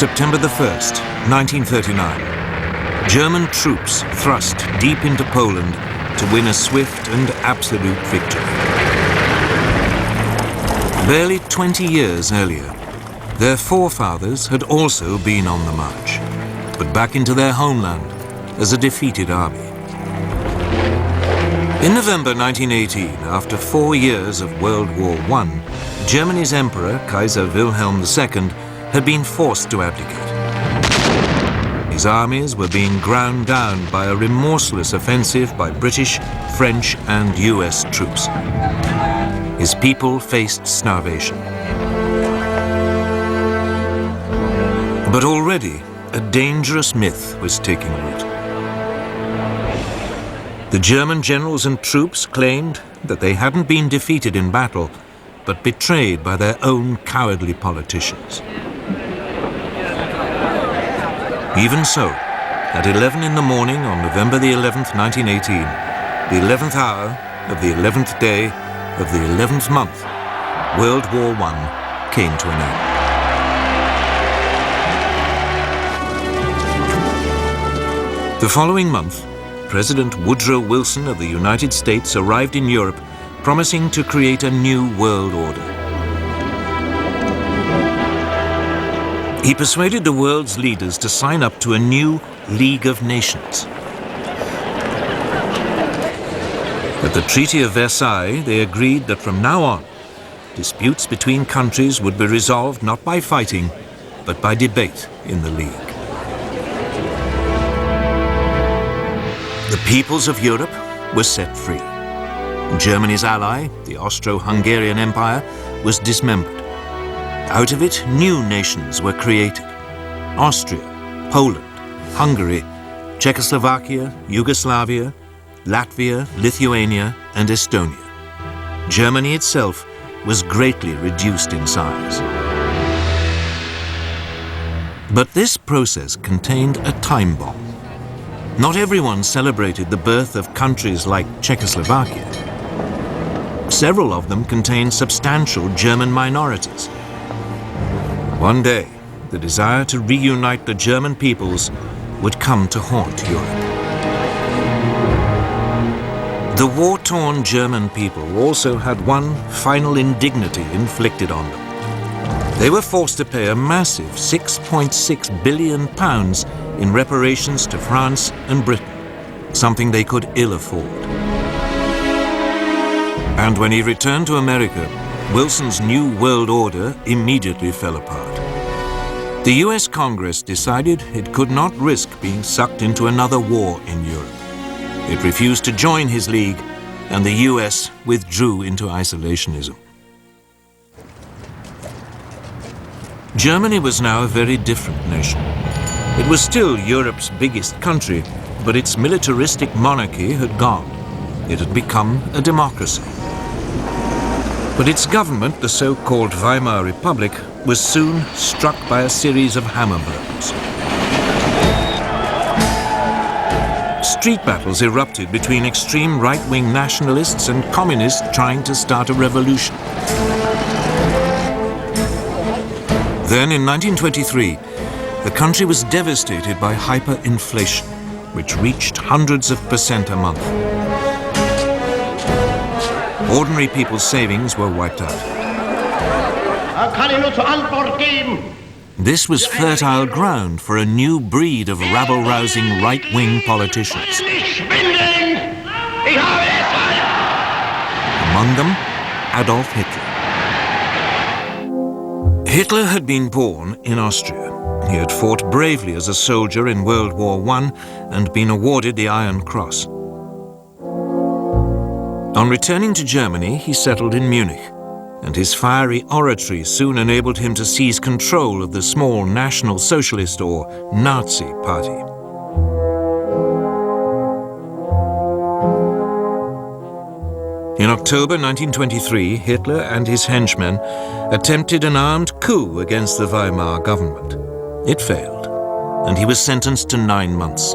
September the 1st, 1939. German troops thrust deep into Poland to win a swift and absolute victory. Barely 20 years earlier, their forefathers had also been on the march, but back into their homeland as a defeated army. In November 1918, after 4 years of World War I, Germany's Emperor, Kaiser Wilhelm II, had been forced to abdicate. His armies were being ground down by a remorseless offensive by British, French, and US troops. His people faced starvation. But already, a dangerous myth was taking root. The German generals and troops claimed that they hadn't been defeated in battle, but betrayed by their own cowardly politicians. Even so, at 11 in the morning on November the 11th, 1918, the 11th hour of the 11th day of the 11th month, World War I came to an end. The following month, President Woodrow Wilson of the United States arrived in Europe, promising to create a new world order. He persuaded the world's leaders to sign up to a new League of Nations. At the Treaty of Versailles, they agreed that from now on, disputes between countries would be resolved not by fighting, but by debate in the League. The peoples of Europe were set free. Germany's ally, the Austro-Hungarian Empire, was dismembered. Out of it, new nations were created: Austria, Poland, Hungary, Czechoslovakia, Yugoslavia, Latvia, Lithuania, and Estonia. Germany itself was greatly reduced in size. But this process contained a time bomb. Not everyone celebrated the birth of countries like Czechoslovakia. Several of them contained substantial German minorities. One day, the desire to reunite the German peoples would come to haunt Europe. The war-torn German people also had one final indignity inflicted on them. They were forced to pay a massive £6.6 billion in reparations to France and Britain, something they could ill afford. And when he returned to America, Wilson's new world order immediately fell apart. The US Congress decided it could not risk being sucked into another war in Europe. It refused to join his league, and the US withdrew into isolationism. Germany was now a very different nation. It was still Europe's biggest country, but its militaristic monarchy had gone. It had become a democracy. But its government, the so-called Weimar Republic, was soon struck by a series of hammer blows. Street battles erupted between extreme right-wing nationalists and communists trying to start a revolution. Then, in 1923, the country was devastated by hyperinflation, which reached hundreds of % a month. Ordinary people's savings were wiped out. This was fertile ground for a new breed of rabble-rousing right-wing politicians. Among them, Adolf Hitler. Hitler had been born in Austria. He had fought bravely as a soldier in World War I and been awarded the Iron Cross. On returning to Germany, he settled in Munich, and his fiery oratory soon enabled him to seize control of the small National Socialist or Nazi Party. In October 1923, Hitler and his henchmen attempted an armed coup against the Weimar government. It failed, and he was sentenced to 9 months.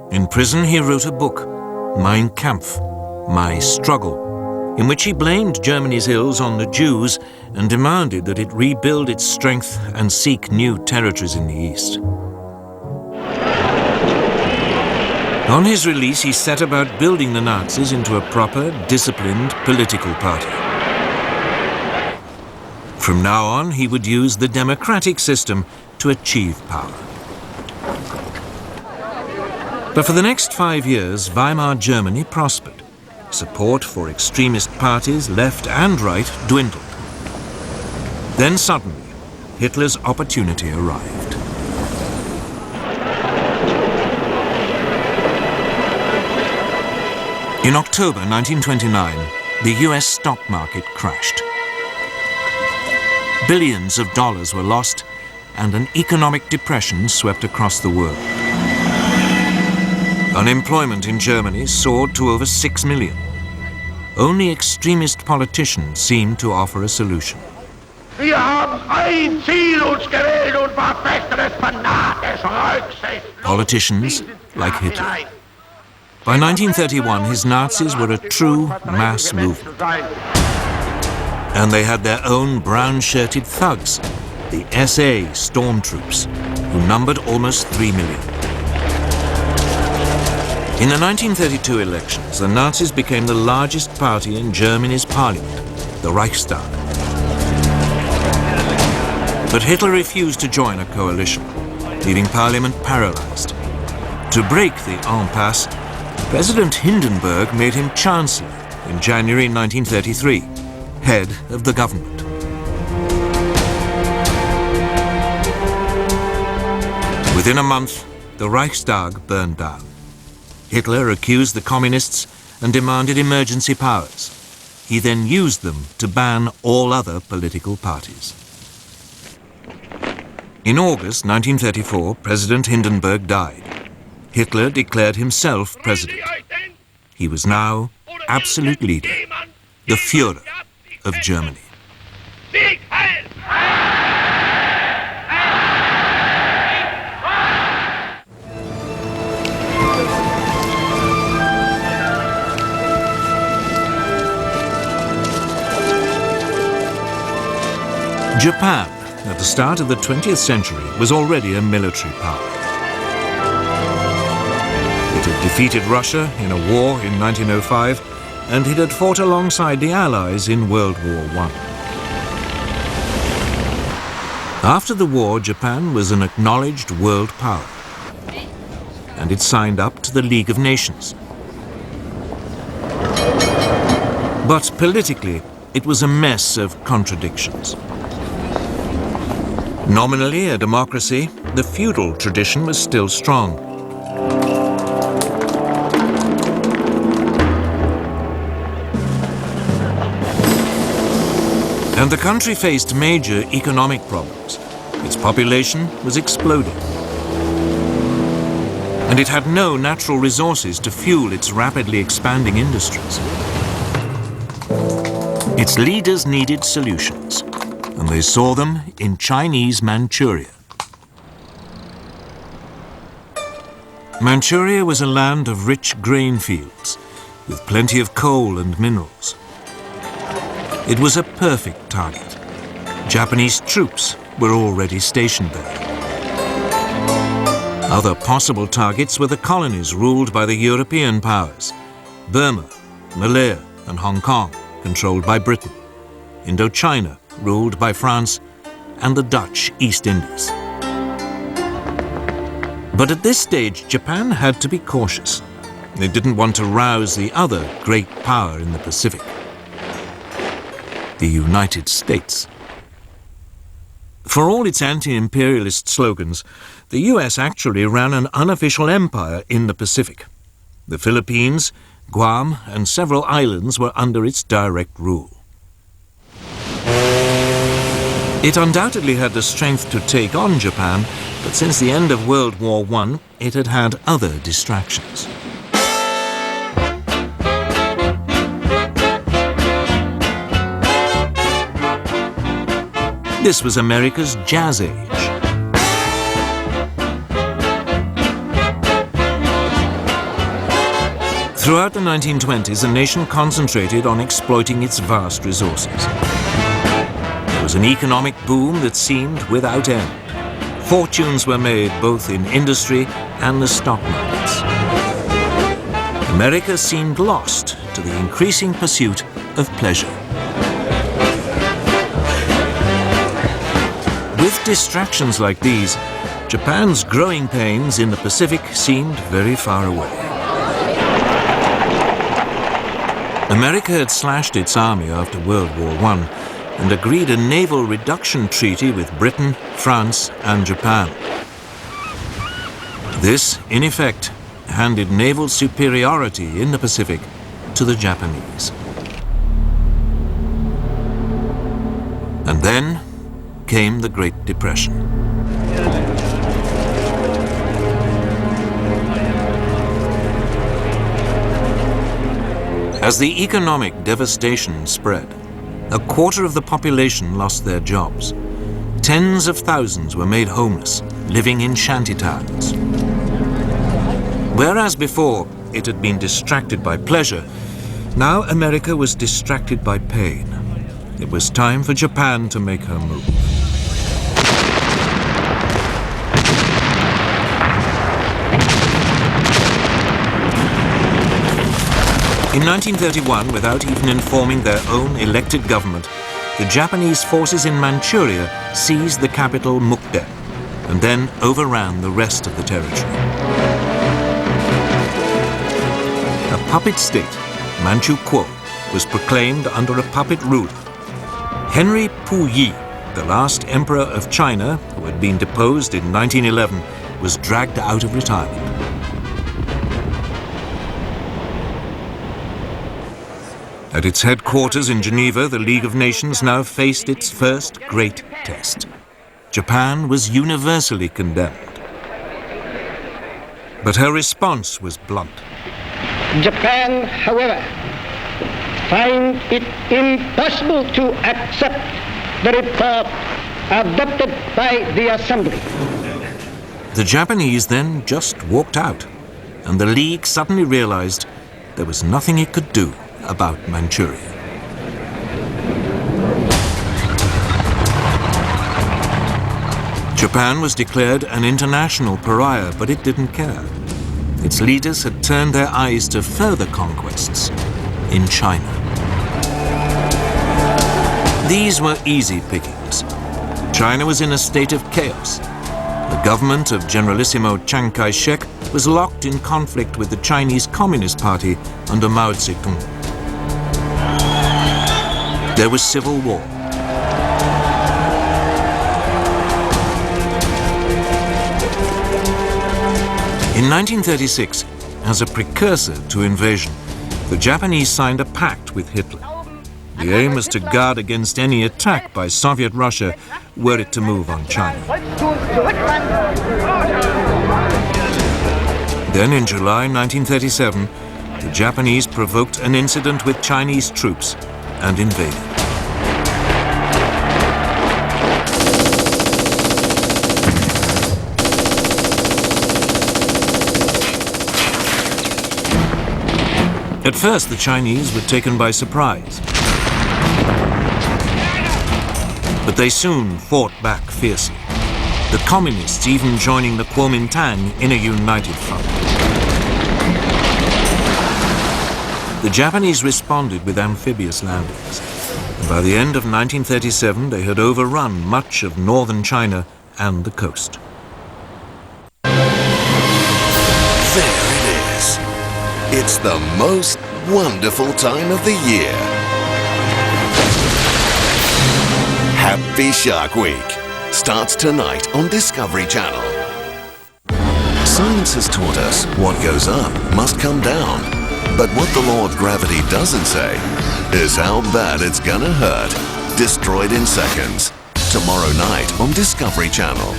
In prison, he wrote a book, Mein Kampf, My Struggle, in which he blamed Germany's ills on the Jews and demanded that it rebuild its strength and seek new territories in the East. On his release, he set about building the Nazis into a proper, disciplined political party. From now on, he would use the democratic system to achieve power. But for the next 5 years, Weimar Germany prospered. Support for extremist parties, left and right, dwindled. Then suddenly, Hitler's opportunity arrived. In October 1929, the US stock market crashed. Billions of dollars were lost, and an economic depression swept across the world. Unemployment in Germany soared to over 6 million. Only extremist politicians seemed to offer a solution. Wir haben ein Ziel uns gewählt und verfechtetes fanatische Rücksicht. Politicians like Hitler. By 1931, his Nazis were a true mass movement. And they had their own brown-shirted thugs, the SA stormtroops, who numbered almost 3 million. In the 1932 elections, the Nazis became the largest party in Germany's parliament, the Reichstag. But Hitler refused to join a coalition, leaving parliament paralyzed. To break the impasse, President Hindenburg made him chancellor in January 1933, head of the government. Within a month, the Reichstag burned down. Hitler accused the communists and demanded emergency powers. He then used them to ban all other political parties. In August 1934, President Hindenburg died. Hitler declared himself president. He was now absolute leader, the Führer of Germany. Japan, at the start of the 20th century, was already a military power. It had defeated Russia in a war in 1905, and it had fought alongside the Allies in World War I. After the war, Japan was an acknowledged world power, and it signed up to the League of Nations. But politically, it was a mess of contradictions. Nominally a democracy, the feudal tradition was still strong. And the country faced major economic problems. Its population was exploding. And it had no natural resources to fuel its rapidly expanding industries. Its leaders needed solutions, and they saw them in Chinese Manchuria. Manchuria was a land of rich grain fields, with plenty of coal and minerals. It was a perfect target. Japanese troops were already stationed there. Other possible targets were the colonies ruled by the European powers: Burma, Malaya, and Hong Kong, controlled by Britain; Indochina, ruled by France; and the Dutch East Indies. But at this stage, Japan had to be cautious. They didn't want to rouse the other great power in the Pacific, the United States. For all its anti-imperialist slogans, the US actually ran an unofficial empire in the Pacific. The Philippines, Guam, and several islands were under its direct rule. It undoubtedly had the strength to take on Japan, but since the end of World War I, it had had other distractions. This was America's Jazz Age. Throughout the 1920s, the nation concentrated on exploiting its vast resources. There was an economic boom that seemed without end. Fortunes were made both in industry and the stock markets. America seemed lost to the increasing pursuit of pleasure. With distractions like these, Japan's growing pains in the Pacific seemed very far away. America had slashed its army after World War I and agreed a naval reduction treaty with Britain, France, and Japan. This, in effect, handed naval superiority in the Pacific to the Japanese. And then came the Great Depression. As the economic devastation spread, a quarter of the population lost their jobs. Tens of thousands were made homeless, living in shantytowns. Whereas before it had been distracted by pleasure, now America was distracted by pain. It was time for Japan to make her move. In 1931, without even informing their own elected government, the Japanese forces in Manchuria seized the capital Mukden and then overran the rest of the territory. A puppet state, Manchukuo, was proclaimed under a puppet ruler. Henry Puyi, the last emperor of China, who had been deposed in 1911, was dragged out of retirement. At its headquarters in Geneva, the League of Nations now faced its first great test. Japan was universally condemned. But her response was blunt. Japan, however, finds it impossible to accept the report adopted by the Assembly. The Japanese then just walked out, and the League suddenly realized there was nothing it could do about Manchuria. Japan was declared an international pariah, but it didn't care. Its leaders had turned their eyes to further conquests in China. These were easy pickings. China was in a state of chaos. The government of Generalissimo Chiang Kai-shek was locked in conflict with the Chinese Communist Party under Mao Zedong. There was civil war. In 1936, as a precursor to invasion, the Japanese signed a pact with Hitler. The aim was to guard against any attack by Soviet Russia were it to move on China. Then in July 1937, the Japanese provoked an incident with Chinese troops and invaded. At first, the Chinese were taken by surprise. But they soon fought back fiercely, the communists even joining the Kuomintang in a united front. The Japanese responded with amphibious landings, and by the end of 1937 they had overrun much of northern China and the coast. There it is. It's the most wonderful time of the year. Happy Shark Week starts tonight on Discovery Channel. Science has taught us what goes up must come down. But what the law of gravity doesn't say is how bad it's gonna hurt. Destroyed in Seconds. Tomorrow night on Discovery Channel.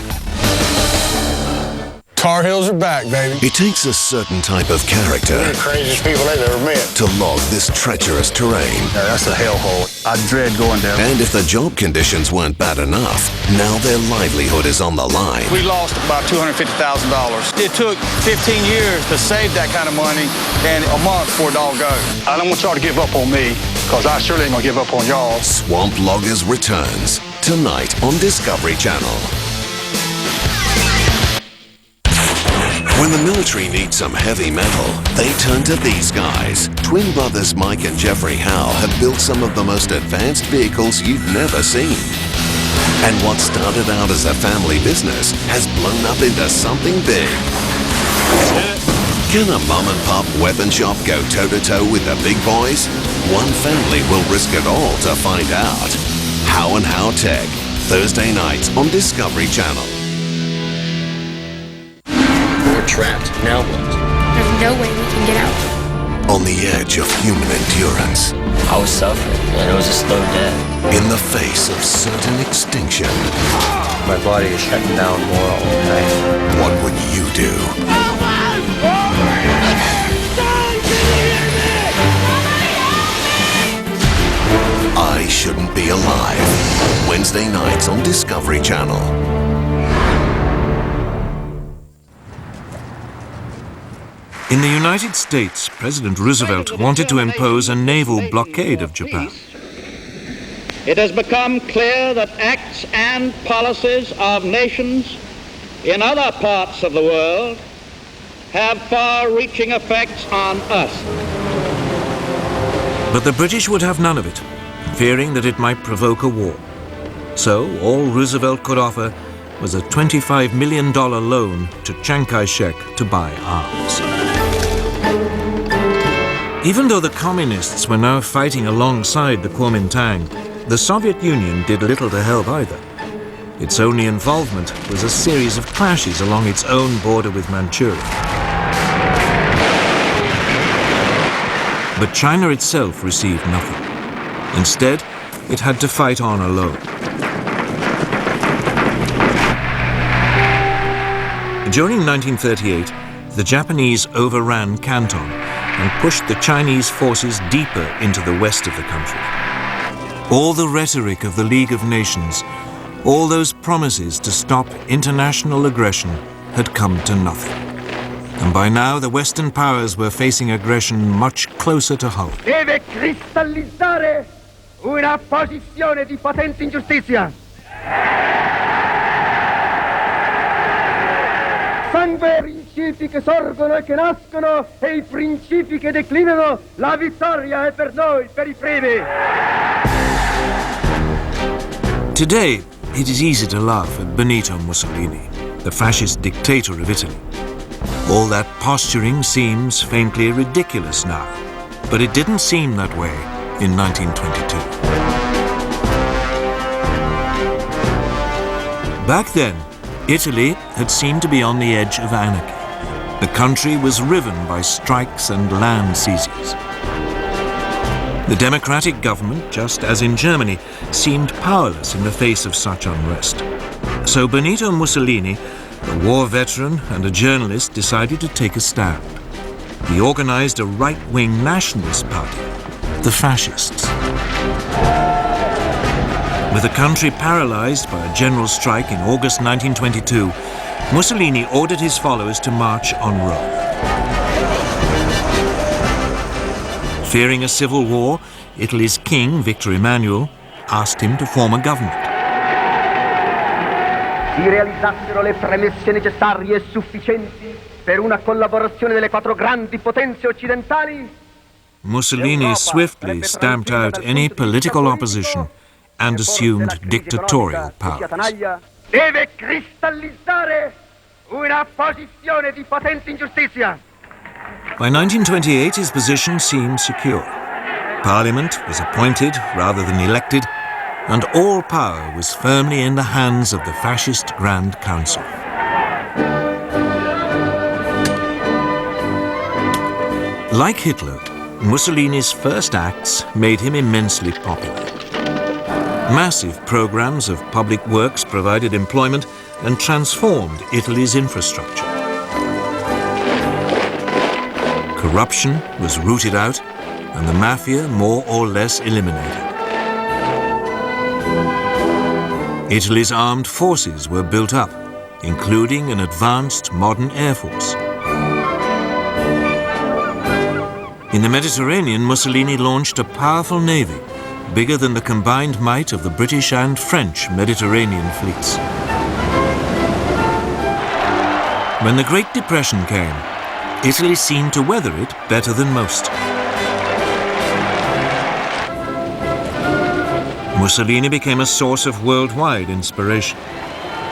Tar Heels are back, baby. It takes a certain type of character We're the craziest people they've ever met. to log this treacherous terrain. Yeah, that's a hellhole. I dread going down. And if the job conditions weren't bad enough, now their livelihood is on the line. We lost about $250,000. It took 15 years to save that kind of money and a month for it all go. I don't want y'all to give up on me, because I surely ain't gonna give up on y'all. Swamp Loggers returns tonight on Discovery Channel. When the military needs some heavy metal, they turn to these guys. Twin brothers Mike and Jeffrey Howe have built some of the most advanced vehicles you've never seen. And what started out as a family business has blown up into something big. Can a mom-and-pop weapon shop go toe-to-toe with the big boys? One family will risk it all to find out. How and How Tech, Thursday nights on Discovery Channel. We're trapped. Now what? There's no way we can get out. On the edge of human endurance. I was suffering, and it was a slow death. In the face of certain extinction. My body is shutting down more all the time. What would you do? I Shouldn't Be Alive. Wednesday nights on Discovery Channel. In the United States, President Roosevelt wanted to impose a naval blockade of Japan. It has become clear that acts and policies of nations in other parts of the world have far-reaching effects on us. But the British would have none of it, fearing that it might provoke a war. So all Roosevelt could offer was a $25 million loan to Chiang Kai-shek to buy arms. Even though the communists were now fighting alongside the Kuomintang, the Soviet Union did little to help either. Its only involvement was a series of clashes along its own border with Manchuria. But China itself received nothing. Instead, it had to fight on alone. During 1938, the Japanese overran Canton and pushed the Chinese forces deeper into the west of the country. All the rhetoric of the League of Nations, all those promises to stop international aggression had come to nothing. And by now, the Western powers were facing aggression much closer to home. Deve cristallizzare una posizione di potente ingiustizia. Sangue, principi che sorgono e che nascono, e i principi che declinano, la vittoria è per noi, per I primi. Today, it is easy to laugh at Benito Mussolini, the fascist dictator of Italy. All that posturing seems faintly ridiculous now, but it didn't seem that way in 1922. Back then, Italy had seemed to be on the edge of anarchy. The country was riven by strikes and land seizures. The democratic government, just as in Germany, seemed powerless in the face of such unrest. So Benito Mussolini, a war veteran and a journalist, decided to take a stand. He organized a right-wing nationalist party, the Fascists. With the country paralyzed by a general strike in August 1922, Mussolini ordered his followers to march on Rome. Fearing a civil war, Italy's king, Victor Emmanuel, asked him to form a government. Si realizzassero le premesse necessarie e sufficienti per una collaborazione delle quattro grandi potenze occidentali, Mussolini swiftly stamped out any political opposition and assumed dictatorial powers. deve cristallizzare una posizione di potente ingiustizia. By 1928, his position seemed secure. Parliament was appointed rather than elected, and all power was firmly in the hands of the fascist Grand Council. Like Hitler, Mussolini's first acts made him immensely popular. Massive programs of public works provided employment and transformed Italy's infrastructure. Corruption was rooted out and the mafia more or less eliminated. Italy's armed forces were built up, including an advanced modern air force. In the Mediterranean, Mussolini launched a powerful navy, bigger than the combined might of the British and French Mediterranean fleets. When the Great Depression came, Italy seemed to weather it better than most. Mussolini became a source of worldwide inspiration.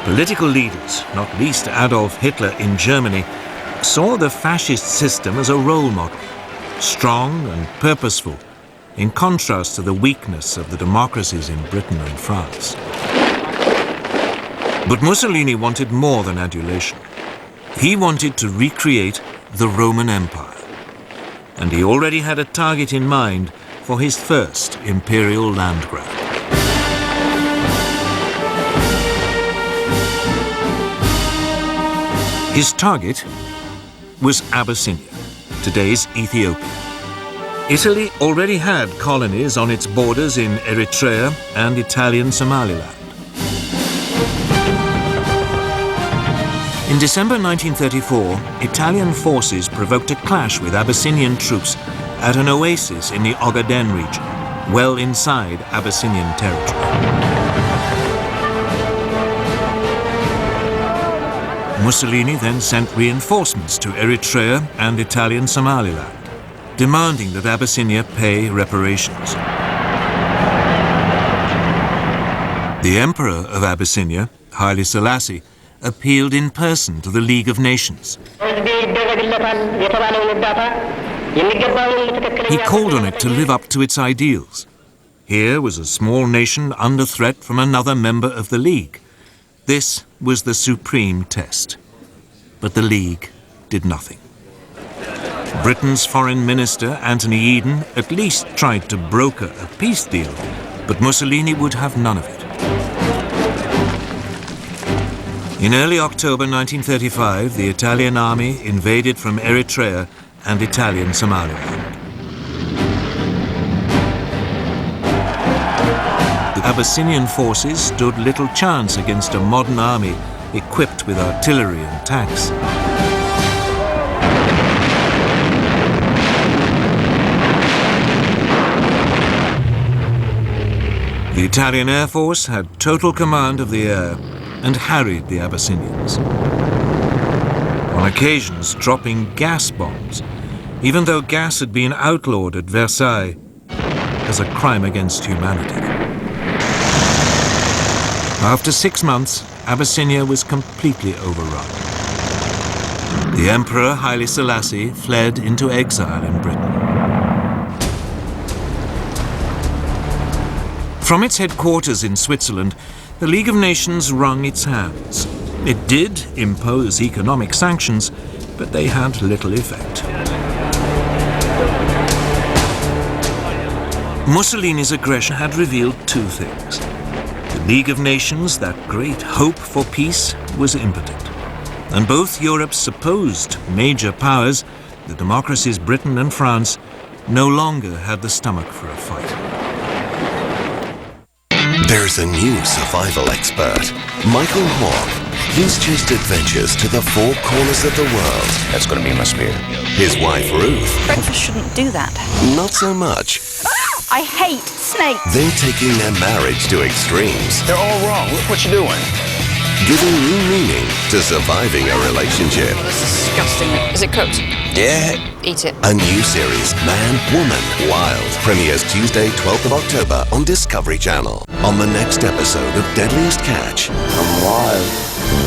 Political leaders, not least Adolf Hitler in Germany, saw the fascist system as a role model, strong and purposeful, in contrast to the weakness of the democracies in Britain and France. But Mussolini wanted more than adulation. He wanted to recreate the Roman Empire, and he already had a target in mind for his first imperial land grab. His target was Abyssinia, today's Ethiopia. Italy already had colonies on its borders in Eritrea and Italian Somaliland. In December 1934, Italian forces provoked a clash with Abyssinian troops at an oasis in the Ogaden region, well inside Abyssinian territory. Mussolini then sent reinforcements to Eritrea and Italian Somaliland, demanding that Abyssinia pay reparations. The Emperor of Abyssinia, Haile Selassie, appealed in person to the League of Nations. He called on it to live up to its ideals. Here was a small nation under threat from another member of the League. This was the supreme test. But the League did nothing. Britain's Foreign Minister, Anthony Eden, at least tried to broker a peace deal, but Mussolini would have none of it. In early October 1935, the Italian army invaded from Eritrea and Italian Somaliland. The Abyssinian forces stood little chance against a modern army equipped with artillery and tanks. The Italian Air Force had total command of the air and harried the Abyssinians, on occasions dropping gas bombs, even though gas had been outlawed at Versailles as a crime against humanity. After 6 months, Abyssinia was completely overrun. The Emperor Haile Selassie fled into exile in Britain. From its headquarters in Switzerland, the League of Nations wrung its hands. It did impose economic sanctions, but they had little effect. Mussolini's aggression had revealed two things. The League of Nations, that great hope for peace, was impotent. And both Europe's supposed major powers, the democracies Britain and France, no longer had the stomach for a fight. There's a new survival expert, Michael Hawke. He's chased adventures to the four corners of the world. That's going to be my spear. His wife, Ruth, Breakfast shouldn't do that. not so much. I hate snakes. They're taking their marriage to extremes, They're all wrong. Look what you're doing. giving new meaning to surviving a relationship. That's disgusting. Is it cooked? Yeah. Eat it. A new series, Man, Woman, Wild, premieres Tuesday, 12th of October on Discovery Channel. On the next episode of Deadliest Catch, I'm alive.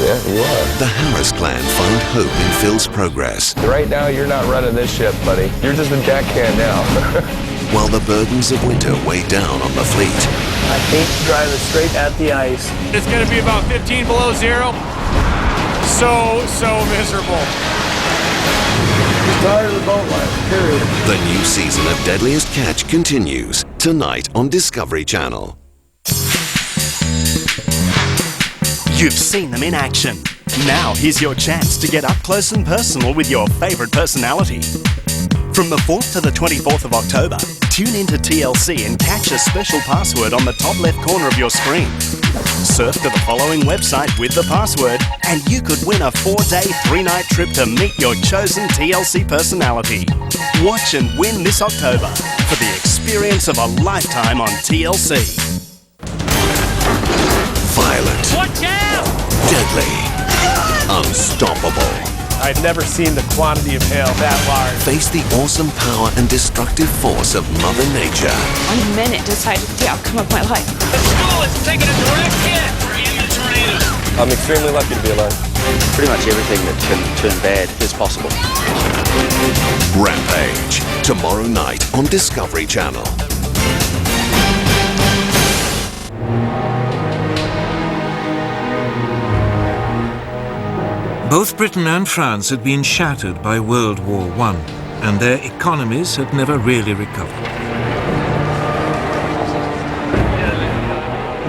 Yeah, you are. the Harris clan find hope in Phil's progress, Right now, you're not running this ship, buddy. You're just a jackcan now. while the burdens of winter weigh down on the fleet. I hate driving straight at the ice. It's going to be about 15 below zero. So miserable. Tired of the boat life, period. The new season of Deadliest Catch continues tonight on Discovery Channel. You've seen them in action. Now here's your chance to get up close and personal with your favourite personality. From the 4th to the 24th of October, tune into TLC and catch a special password on the top left corner of your screen. Surf to the following website with the password and you could win a 4-day, 3-night trip to meet your chosen TLC personality. Watch and win this October for the experience of a lifetime on TLC. Violent. Watch out! Deadly. Unstoppable. I'd never seen the quantity of hail that large. Face the awesome power and destructive force of Mother Nature. 1 minute decided the outcome of my life. The school is taking a direct hit. In the tornado. I'm extremely lucky to be alive. Pretty much everything that can turn bad is possible. Rampage. Tomorrow night on Discovery Channel. Both Britain and France had been shattered by World War I, and their economies had never really recovered.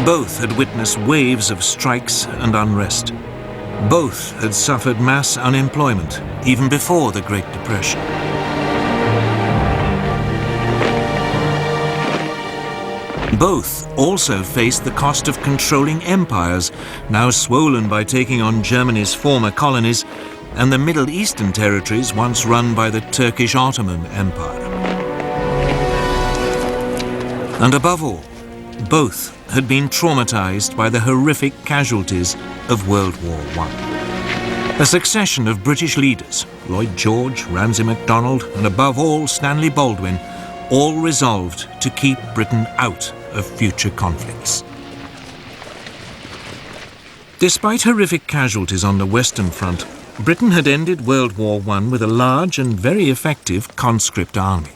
Both had witnessed waves of strikes and unrest. Both had suffered mass unemployment, even before the Great Depression. Both also faced the cost of controlling empires, now swollen by taking on Germany's former colonies and the Middle Eastern territories once run by the Turkish Ottoman Empire. And above all, both had been traumatized by the horrific casualties of World War I. A succession of British leaders, Lloyd George, Ramsay MacDonald, and above all Stanley Baldwin, all resolved to keep Britain out of future conflicts. Despite horrific casualties on the Western Front, Britain had ended World War I with a large and very effective conscript army.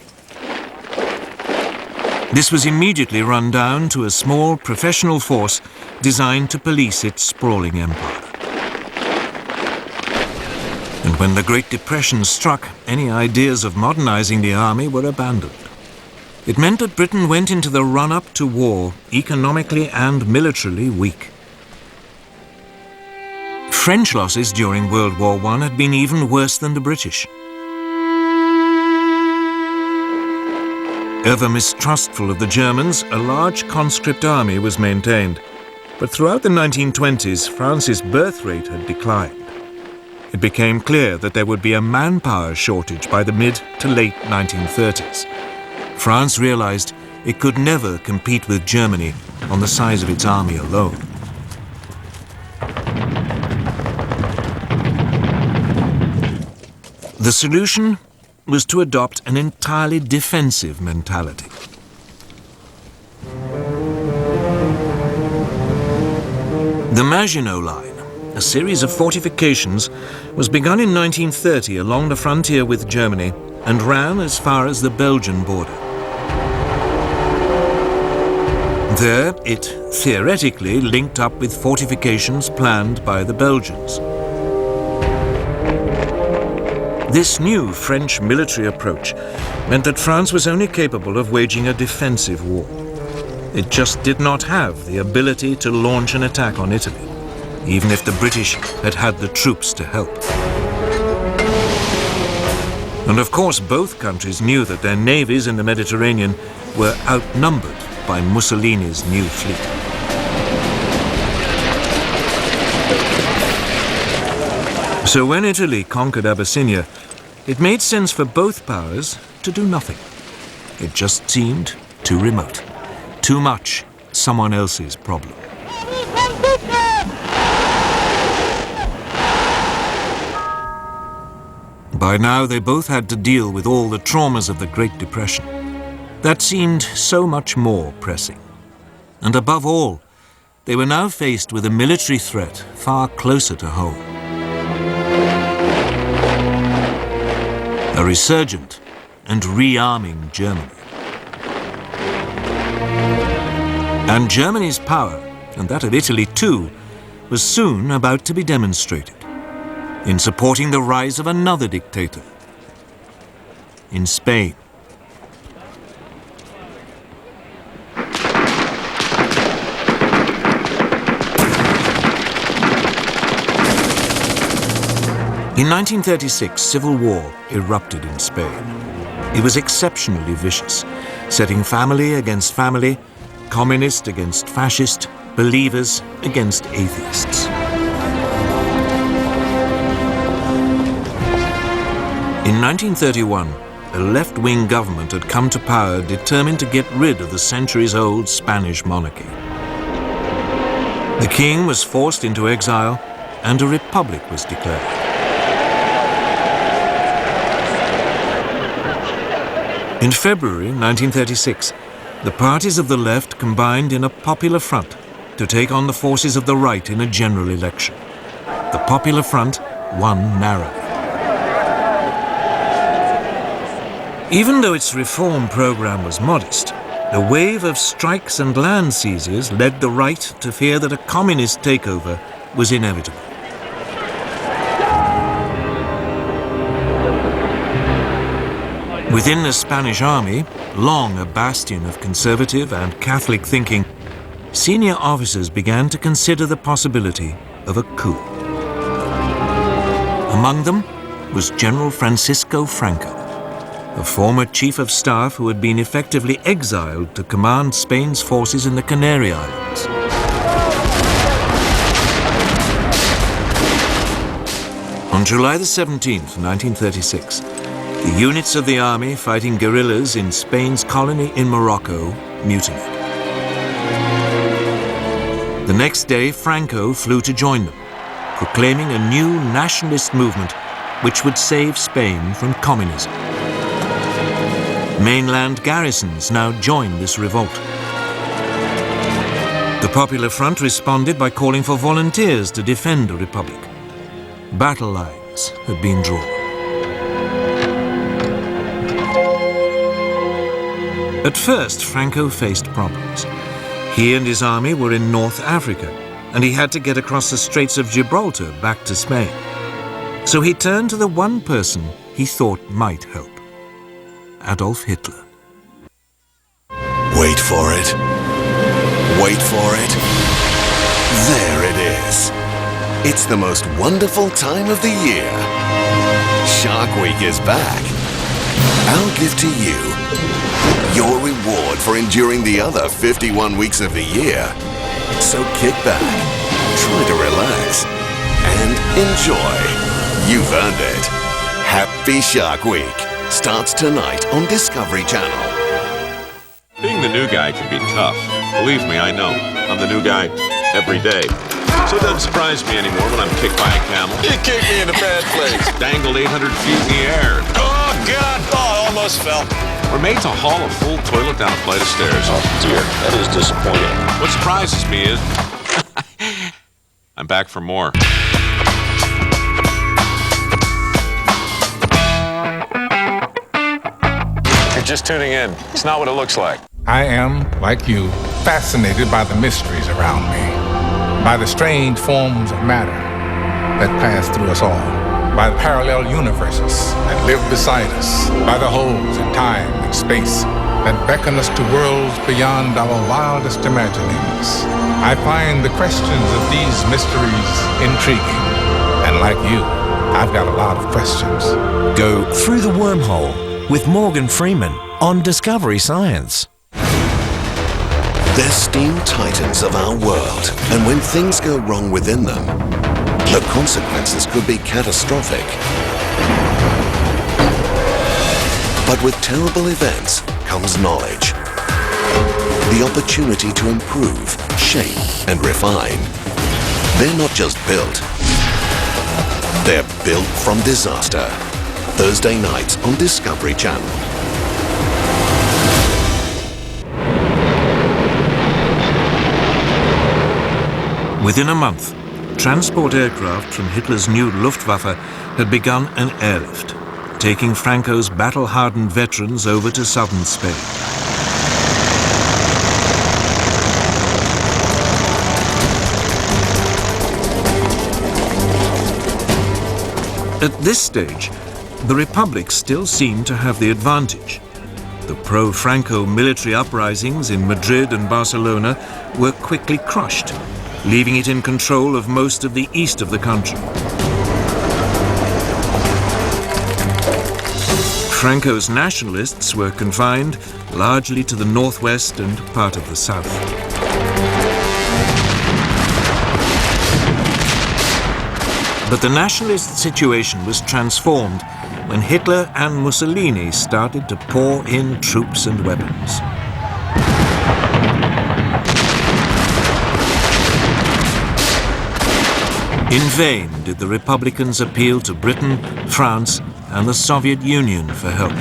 This was immediately run down to a small professional force designed to police its sprawling empire. And when the Great Depression struck, any ideas of modernizing the army were abandoned. It meant that Britain went into the run-up to war economically and militarily weak. French losses during World War I had been even worse than the British. Ever mistrustful of the Germans, a large conscript army was maintained. But throughout the 1920s, France's birth rate had declined. It became clear that there would be a manpower shortage by the mid to late 1930s. France realized it could never compete with Germany on the size of its army alone. The solution was to adopt an entirely defensive mentality. The Maginot Line, a series of fortifications, was begun in 1930 along the frontier with Germany and ran as far as the Belgian border. There, it theoretically linked up with fortifications planned by the Belgians. This new French military approach meant that France was only capable of waging a defensive war. It just did not have the ability to launch an attack on Italy, even if the British had had the troops to help. And of course, both countries knew that their navies in the Mediterranean were outnumbered by Mussolini's new fleet. So when Italy conquered Abyssinia, it made sense for both powers to do nothing. It just seemed too remote, too much someone else's problem. By now, they both had to deal with all the traumas of the Great Depression. That seemed so much more pressing. And above all, they were now faced with a military threat far closer to home. A resurgent and rearming Germany. And Germany's power, and that of Italy too, was soon about to be demonstrated in supporting the rise of another dictator in Spain. In 1936, civil war erupted in Spain. He was exceptionally vicious, setting family against family, communist against fascist, believers against atheists. In 1931, a left-wing government had come to power determined to get rid of the centuries-old Spanish monarchy. The king was forced into exile and a republic was declared. In February 1936, the parties of the left combined in a popular front to take on the forces of the right in a general election. The Popular Front won narrowly. Even though its reform program was modest, the wave of strikes and land seizures led the right to fear that a communist takeover was inevitable. Within the Spanish army, long a bastion of conservative and Catholic thinking, senior officers began to consider the possibility of a coup. Among them was General Francisco Franco, a former chief of staff who had been effectively exiled to command Spain's forces in the Canary Islands. On July the 17th, 1936, the units of the army fighting guerrillas in Spain's colony in Morocco mutinied. The next day, Franco flew to join them, proclaiming a new nationalist movement which would save Spain from communism. Mainland garrisons now joined this revolt. The Popular Front responded by calling for volunteers to defend the republic. Battle lines had been drawn. At first, Franco faced problems. He and his army were in North Africa, and he had to get across the Straits of Gibraltar back to Spain. So he turned to the one person he thought might help: Adolf Hitler. Wait for it. Wait for it. There it is. It's the most wonderful time of the year. Shark Week is back. I'll give to you your reward for enduring the other 51 weeks of the year. So kick back, try to relax, and enjoy. You've earned it. Happy Shark Week starts tonight on Discovery Channel. Being the new guy can be tough. Believe me, I know. I'm the new guy every day. So it doesn't surprise me anymore when I'm kicked by a camel. You kicked me in a bad place. Dangled 800 feet in the air. Oh, God. Oh, I almost fell. Or made to haul a full toilet down a flight of stairs. Oh, dear. That is disappointing. What surprises me is I'm back for more. If you're just tuning in, it's not what it looks like. I am, like you, fascinated by the mysteries around me, by the strange forms of matter that pass through us all, by the parallel universes that live beside us, by the holes in time and space that beckon us to worlds beyond our wildest imaginings. I find the questions of these mysteries intriguing, and like you, I've got a lot of questions. Go through the wormhole with Morgan Freeman on Discovery Science. They're steam titans of our world, and when things go wrong within them, the consequences could be catastrophic. But with terrible events comes knowledge, the opportunity to improve, shape, and refine. They're not just built, they're built from disaster. Thursday nights on Discovery Channel. Within a month, transport aircraft from Hitler's new Luftwaffe had begun an airlift, taking Franco's battle-hardened veterans over to southern Spain. At this stage, the Republic still seemed to have the advantage. The pro-Franco military uprisings in Madrid and Barcelona were quickly crushed, leaving it in control of most of the east of the country. Franco's nationalists were confined largely to the northwest and part of the south. But the nationalist situation was transformed when Hitler and Mussolini started to pour in troops and weapons. In vain did the Republicans appeal to Britain, France, and the Soviet Union for help.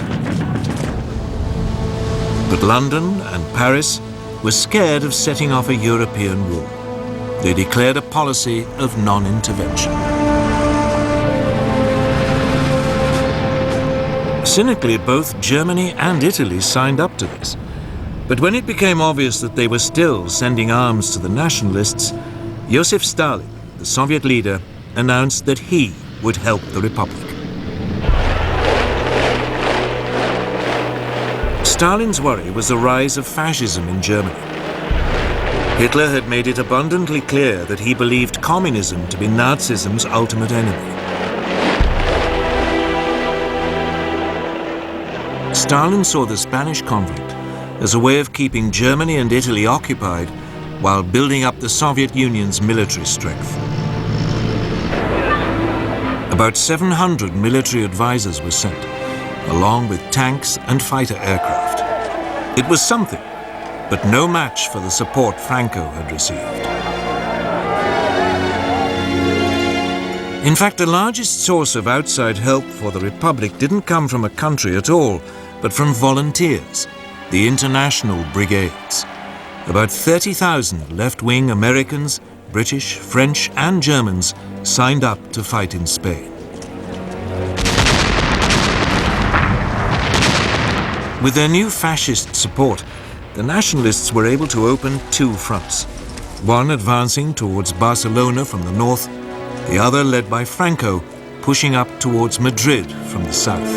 But London and Paris were scared of setting off a European war. They declared a policy of non-intervention. Cynically, both Germany and Italy signed up to this. But when it became obvious that they were still sending arms to the nationalists, Joseph Stalin, the Soviet leader, announced that he would help the Republic. Stalin's worry was the rise of fascism in Germany. Hitler had made it abundantly clear that he believed communism to be Nazism's ultimate enemy. Stalin saw the Spanish conflict as a way of keeping Germany and Italy occupied while building up the Soviet Union's military strength. About 700 military advisors were sent, along with tanks and fighter aircraft. It was something, but no match for the support Franco had received. In fact, the largest source of outside help for the Republic didn't come from a country at all, but from volunteers, the international brigades. About 30,000 left-wing Americans, British, French, and Germans signed up to fight in Spain. With their new fascist support, the nationalists were able to open two fronts, one advancing towards Barcelona from the north, the other led by Franco, pushing up towards Madrid from the south.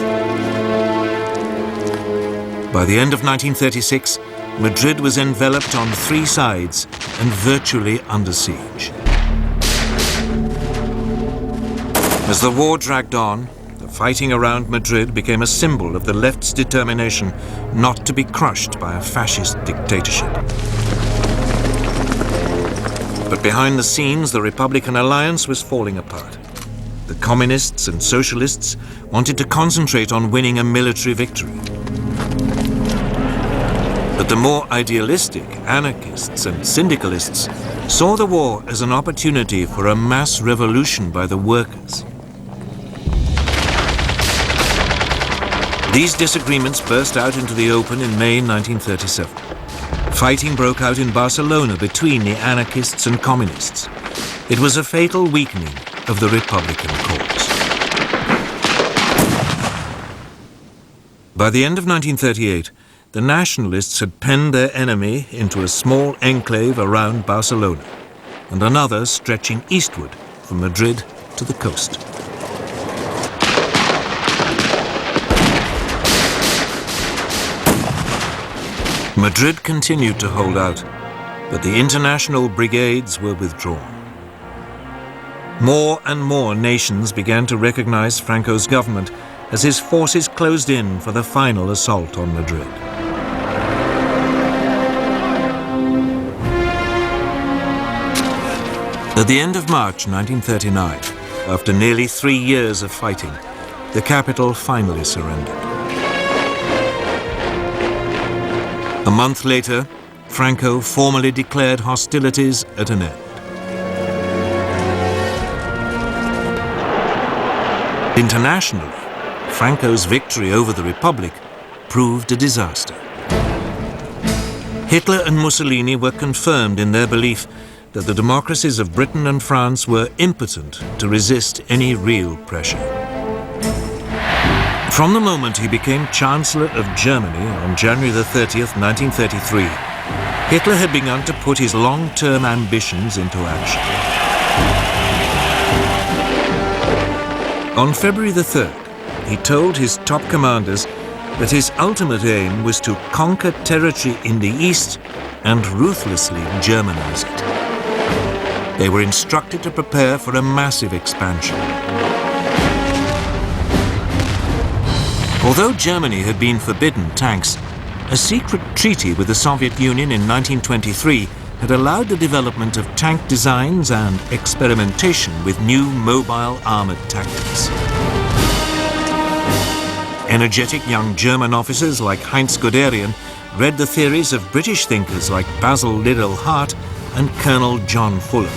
By the end of 1936, Madrid was enveloped on three sides and virtually under siege. As the war dragged on, the fighting around Madrid became a symbol of the left's determination not to be crushed by a fascist dictatorship. But behind the scenes, the Republican alliance was falling apart. The communists and socialists wanted to concentrate on winning a military victory. But the more idealistic anarchists and syndicalists saw the war as an opportunity for a mass revolution by the workers. These disagreements burst out into the open in May 1937. Fighting broke out in Barcelona between the anarchists and communists. It was a fatal weakening of the Republican cause. By the end of 1938, the nationalists had penned their enemy into a small enclave around Barcelona, and another stretching eastward from Madrid to the coast. Madrid continued to hold out, but the international brigades were withdrawn. More and more nations began to recognize Franco's government as his forces closed in for the final assault on Madrid. At the end of March 1939, after nearly 3 years of fighting, the capital finally surrendered. A month later, Franco formally declared hostilities at an end. Internationally, Franco's victory over the Republic proved a disaster. Hitler and Mussolini were confirmed in their belief that the democracies of Britain and France were impotent to resist any real pressure. From the moment he became Chancellor of Germany on January the 30th, 1933, Hitler had begun to put his long-term ambitions into action. On February the 3rd, he told his top commanders that his ultimate aim was to conquer territory in the east and ruthlessly Germanize it. They were instructed to prepare for a massive expansion. Although Germany had been forbidden tanks, a secret treaty with the Soviet Union in 1923 had allowed the development of tank designs and experimentation with new mobile armoured tactics. Energetic young German officers like Heinz Guderian read the theories of British thinkers like Basil Liddell Hart and Colonel John Fuller.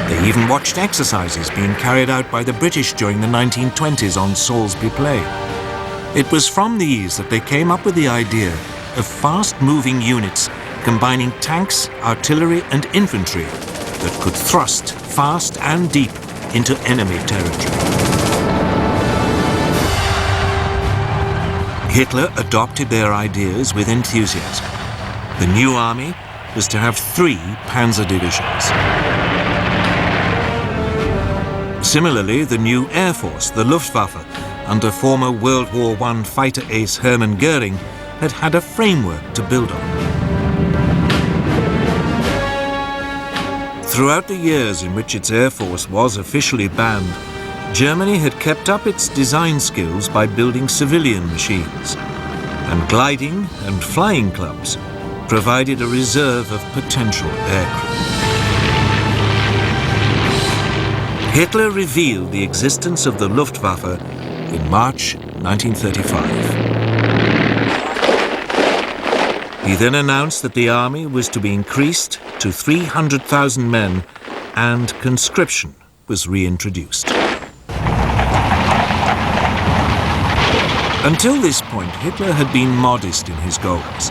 They even watched exercises being carried out by the British during the 1920s on Salisbury Plain. It was from these that they came up with the idea of fast-moving units combining tanks, artillery and infantry that could thrust fast and deep into enemy territory. Hitler adopted their ideas with enthusiasm. The new army was to have 3 panzer divisions. Similarly, the new Air Force, the Luftwaffe, under former World War I fighter ace Hermann Goering, had a framework to build on. Throughout the years in which its Air Force was officially banned, Germany had kept up its design skills by building civilian machines, and gliding and flying clubs provided a reserve of potential aircrew. Hitler revealed the existence of the Luftwaffe in March 1935. He then announced that the army was to be increased to 300,000 men and conscription was reintroduced. Until this point, Hitler had been modest in his goals.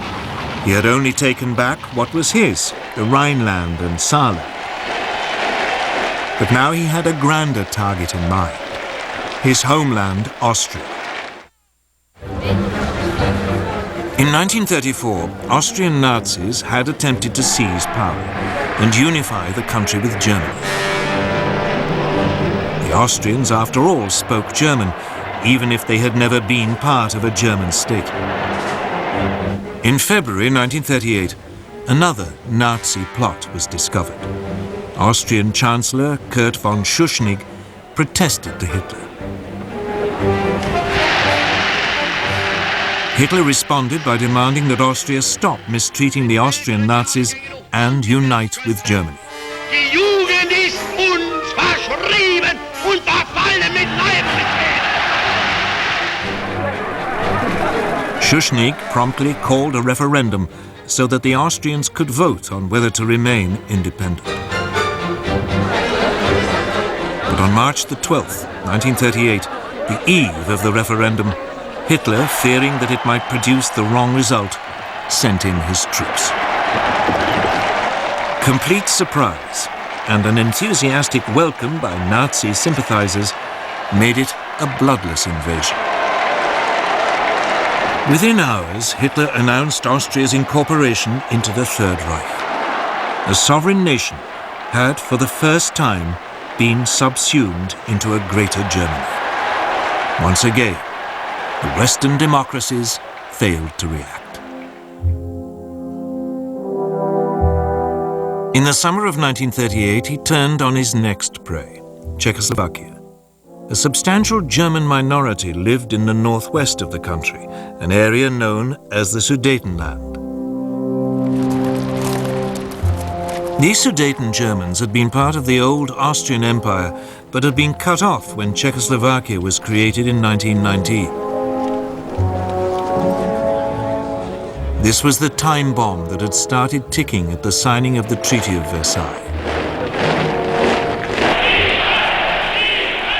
He had only taken back what was his, the Rhineland and Saarland. But now he had a grander target in mind, his homeland, Austria. In 1934, Austrian Nazis had attempted to seize power and unify the country with Germany. The Austrians, after all, spoke German, even if they had never been part of a German state. In February 1938, another Nazi plot was discovered. Austrian Chancellor Kurt von Schuschnigg protested to Hitler. Hitler responded by demanding that Austria stop mistreating the Austrian Nazis and unite with Germany. Die Jugend ist uns verschrieben und verfallen mit Leibeswert. Schuschnigg promptly called a referendum so that the Austrians could vote on whether to remain independent. But on March the 12th, 1938, the eve of the referendum, Hitler, fearing that it might produce the wrong result, sent in his troops. Complete surprise and an enthusiastic welcome by Nazi sympathizers made it a bloodless invasion. Within hours, Hitler announced Austria's incorporation into the Third Reich. A sovereign nation had, for the first time, been subsumed into a greater Germany. Once again, the Western democracies failed to react. In the summer of 1938, he turned on his next prey, Czechoslovakia. A substantial German minority lived in the northwest of the country, an area known as the Sudetenland. These Sudeten Germans had been part of the old Austrian Empire, but had been cut off when Czechoslovakia was created in 1919. This was the time bomb that had started ticking at the signing of the Treaty of Versailles.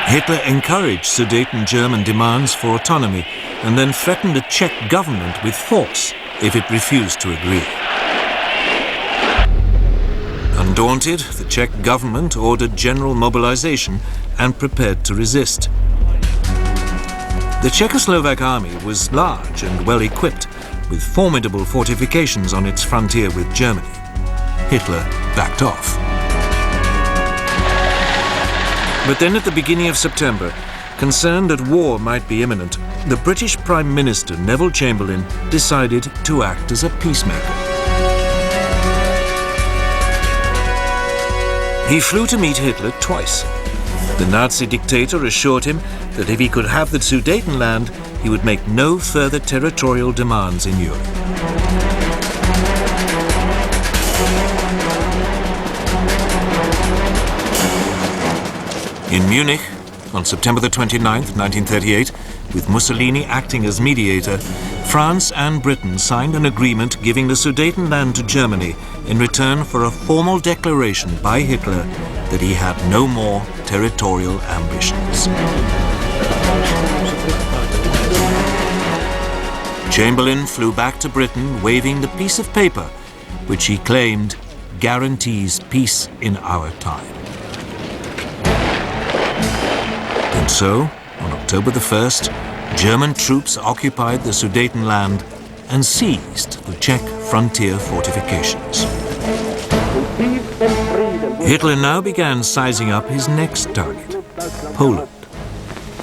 Hitler encouraged Sudeten German demands for autonomy and then threatened the Czech government with force if it refused to agree. Undaunted, the Czech government ordered general mobilization and prepared to resist. The Czechoslovak army was large and well equipped, with formidable fortifications on its frontier with Germany. Hitler backed off. But then at the beginning of September, concerned that war might be imminent, the British Prime Minister Neville Chamberlain decided to act as a peacemaker. He flew to meet Hitler twice. The Nazi dictator assured him that if he could have the Sudetenland, he would make no further territorial demands in Europe. In Munich, on September the 29th, 1938, with Mussolini acting as mediator, France and Britain signed an agreement giving the Sudetenland to Germany in return for a formal declaration by Hitler that he had no more territorial ambitions. Chamberlain flew back to Britain waving the piece of paper which he claimed guarantees peace in our time. And so, on October the 1st, German troops occupied the Sudetenland and seized the Czech frontier fortifications. Hitler now began sizing up his next target, Poland.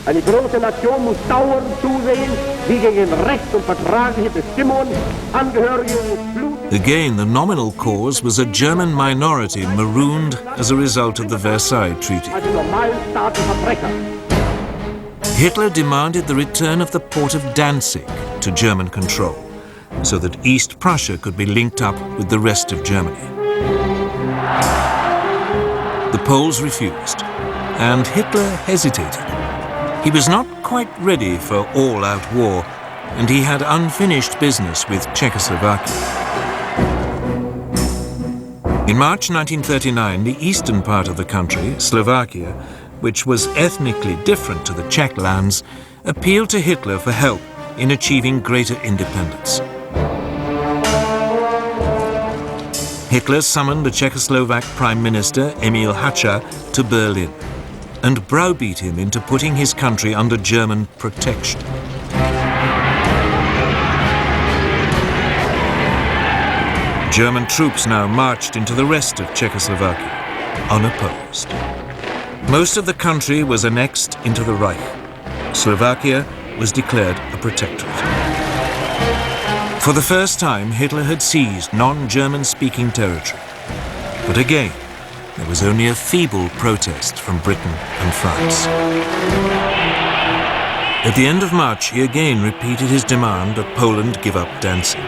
Eine große Nation muss dauernd zusehen, wie gegen Recht und vertragliche Bestimmungen Angehörige des Again, the nominal cause was a German minority marooned as a result of the Versailles Treaty. Hitler demanded the return of the port of Danzig to German control, so that East Prussia could be linked up with the rest of Germany. The Poles refused, and Hitler hesitated. He was not quite ready for all-out war, and he had unfinished business with Czechoslovakia. In March 1939, the eastern part of the country, Slovakia, which was ethnically different to the Czech lands, appealed to Hitler for help in achieving greater independence. Hitler summoned the Czechoslovak Prime Minister Emil Hácha to Berlin and browbeat him into putting his country under German protection. German troops now marched into the rest of Czechoslovakia, unopposed. Most of the country was annexed into the Reich. Slovakia was declared a protectorate. For the first time, Hitler had seized non-German-speaking territory. But again, there was only a feeble protest from Britain and France. At the end of March, he again repeated his demand that Poland give up Danzig.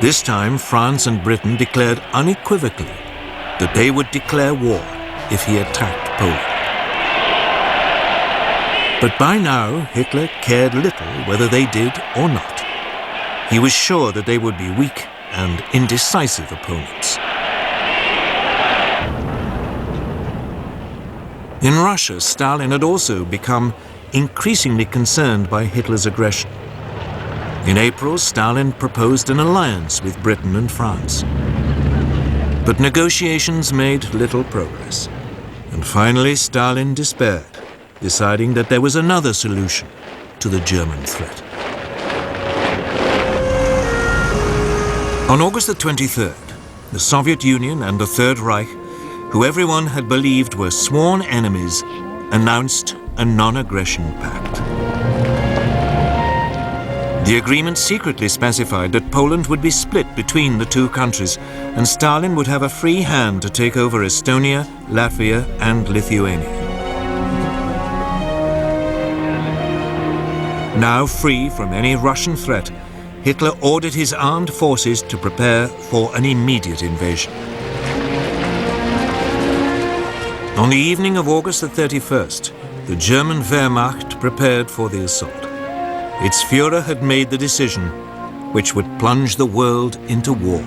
This time, France and Britain declared unequivocally that they would declare war if he attacked Poland. But by now, Hitler cared little whether they did or not. He was sure that they would be weak and indecisive opponents. In Russia, Stalin had also become increasingly concerned by Hitler's aggression. In April, Stalin proposed an alliance with Britain and France. But negotiations made little progress. And finally, Stalin despaired, deciding that there was another solution to the German threat. On August the 23rd, the Soviet Union and the Third Reich, who everyone had believed were sworn enemies, announced a non-aggression pact. The agreement secretly specified that Poland would be split between the two countries, and Stalin would have a free hand to take over Estonia, Latvia, and Lithuania. Now free from any Russian threat, Hitler ordered his armed forces to prepare for an immediate invasion. On the evening of August the 31st, the German Wehrmacht prepared for the assault. Its Führer had made the decision which would plunge the world into war.